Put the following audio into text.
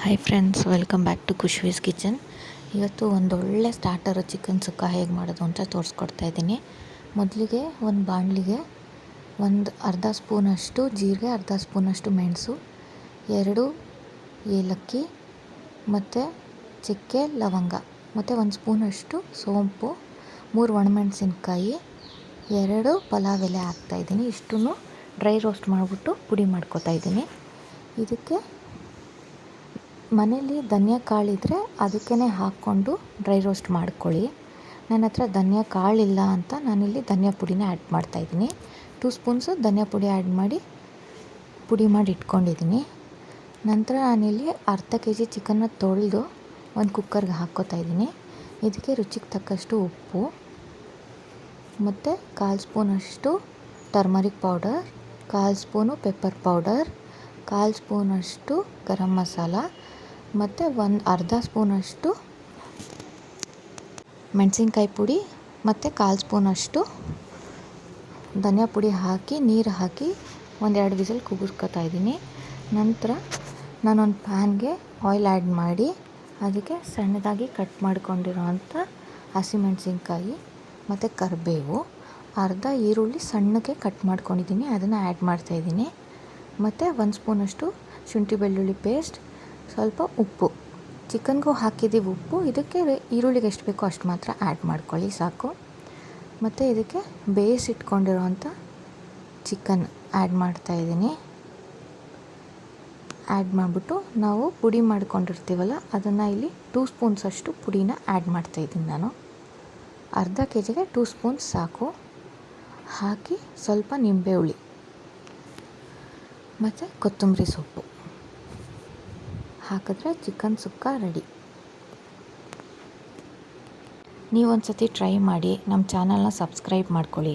Hi friends, welcome back to Khushvi's kitchen. ಇವತ್ತು ಒಂದೊಳ್ಳೆ starter chicken ಸುಕ್ಕ ಹೇಗೆ ಮಾಡೋದು ಅಂತ ತೋರಿಸ್ಕೊಡ್ತಾ ಇದ್ದೀನಿ. ಮೊದಲಿಗೆ ಒಂದು ಬಾಣಲಿಗೆ ಒಂದು ಅರ್ಧ ಸ್ಪೂನಷ್ಟು ಜೀರಿಗೆ, ಅರ್ಧ ಸ್ಪೂನಷ್ಟು ಮೆಣಸು, 2 ಏಲಕ್ಕಿ ಮತ್ತು ಚಕ್ಕೆ, ಲವಂಗ ಮತ್ತು 1 ಸ್ಪೂನಷ್ಟು ಸೋಂಪು, 3 ಒಣಮೆಣಸಿನ್ಕಾಯಿ, 2 ಪಲಾವ್ ಎಲೆ ಹಾಕ್ತಾಯಿದ್ದೀನಿ. ಇಷ್ಟನ್ನು ಡ್ರೈ ರೋಸ್ಟ್ ಮಾಡಿಬಿಟ್ಟು ಪುಡಿ ಮಾಡ್ಕೊತಾ ಇದ್ದೀನಿ. ಇದಕ್ಕೆ ಮನೇಲಿ ಧನಿಯಾ ಕಾಳಿದ್ರೆ ಅದಕ್ಕೇ ಹಾಕ್ಕೊಂಡು ಡ್ರೈ ರೋಸ್ಟ್ ಮಾಡ್ಕೊಳ್ಳಿ. ನನ್ನ ಹತ್ರ ಧನಿಯಾ ಕಾಳಿಲ್ಲ ಅಂತ ನಾನಿಲ್ಲಿ ಧನಿಯಾ ಪುಡಿನ ಆ್ಯಡ್ ಮಾಡ್ತಾಯಿದ್ದೀನಿ. 2 ಸ್ಪೂನ್ಸು ಧನಿಯಾ ಪುಡಿ ಆ್ಯಡ್ ಮಾಡಿ ಪುಡಿ ಮಾಡಿ ಇಟ್ಕೊಂಡಿದ್ದೀನಿ. ನಂತರ ನಾನಿಲ್ಲಿ ಅರ್ಧ kg ಚಿಕನ್ನ ತೊಳೆದು ಒಂದು ಕುಕ್ಕರ್ಗೆ ಹಾಕ್ಕೋತಾ ಇದ್ದೀನಿ. ಇದಕ್ಕೆ ರುಚಿಗೆ ತಕ್ಕಷ್ಟು ಉಪ್ಪು ಮತ್ತು 1/4 ಸ್ಪೂನಷ್ಟು turmeric powder, 1/4 spoon pepper powder, 1/4 ಸ್ಪೂನಷ್ಟು ಗರಂ ಮಸಾಲ ಮತ್ತು ಅರ್ಧ ಸ್ಪೂನಷ್ಟು ಮೆಣಸಿನ್ಕಾಯಿ ಪುಡಿ ಮತ್ತು 1/4 ಸ್ಪೂನಷ್ಟು ಧನಿಯಾ ಪುಡಿ ಹಾಕಿ ನೀರು ಹಾಕಿ 1-2 ವಿಸಿಲ್ ಕೂಗಿಸ್ಕೊತಾ ಇದ್ದೀನಿ. ನಂತರ ನಾನೊಂದು ಪ್ಯಾನ್ಗೆ ಆಯಿಲ್ ಆ್ಯಡ್ ಮಾಡಿ ಅದಕ್ಕೆ ಸಣ್ಣದಾಗಿ ಕಟ್ ಮಾಡ್ಕೊಂಡಿರೋವಂಥ ಹಸಿಮೆಣಸಿನ್ಕಾಯಿ ಮತ್ತು ಕರಿಬೇವು, ಅರ್ಧ ಈರುಳ್ಳಿ ಸಣ್ಣಗೆ ಕಟ್ ಮಾಡ್ಕೊಂಡಿದ್ದೀನಿ, ಅದನ್ನು ಆ್ಯಡ್ ಮಾಡ್ತಾಯಿದ್ದೀನಿ. ಮತ್ತು 1 ಸ್ಪೂನಷ್ಟು ಶುಂಠಿ ಬೆಳ್ಳುಳ್ಳಿ ಪೇಸ್ಟ್, ಸ್ವಲ್ಪ ಉಪ್ಪು. ಚಿಕನ್ಗೂ ಹಾಕಿದ್ದೀವಿ ಉಪ್ಪು, ಇದಕ್ಕೆ ಈರುಳ್ಳಿಗೆ ಎಷ್ಟು ಬೇಕೋ ಅಷ್ಟು ಮಾತ್ರ ಆ್ಯಡ್ ಮಾಡ್ಕೊಳ್ಳಿ, ಸಾಕು. ಮತ್ತು ಇದಕ್ಕೆ ಬೇಯಿಸಿಟ್ಕೊಂಡಿರೋವಂಥ ಚಿಕನ್ ಆ್ಯಡ್ ಮಾಡ್ತಾಯಿದ್ದೀನಿ. ಆ್ಯಡ್ ಮಾಡಿಬಿಟ್ಟು ನಾವು ಪುಡಿ ಮಾಡ್ಕೊಂಡಿರ್ತೀವಲ್ಲ ಅದನ್ನು ಇಲ್ಲಿ 2 ಸ್ಪೂನ್ಸಷ್ಟು ಪುಡಿನ ಆ್ಯಡ್ ಮಾಡ್ತಾಯಿದ್ದೀನಿ ನಾನು. ಅರ್ಧ kgಗೆ 2 ಸ್ಪೂನ್ಸ್ ಸಾಕು. ಹಾಕಿ ಸ್ವಲ್ಪ ನಿಂಬೆ ಹುಳಿ ಮತ್ತು ಕೊತ್ತಂಬರಿ ಸೊಪ್ಪು ಹಾಕಿದ್ರೆ ಚಿಕನ್ ಸುಕ್ಕ ರೆಡಿ. ನೀವೊಂದು ಸತಿ ಟ್ರೈ ಮಾಡಿ, ನಮ್ಮ ಚಾನಲ್ನ ಸಬ್ಸ್ಕ್ರೈಬ್ ಮಾಡ್ಕೊಳ್ಳಿ.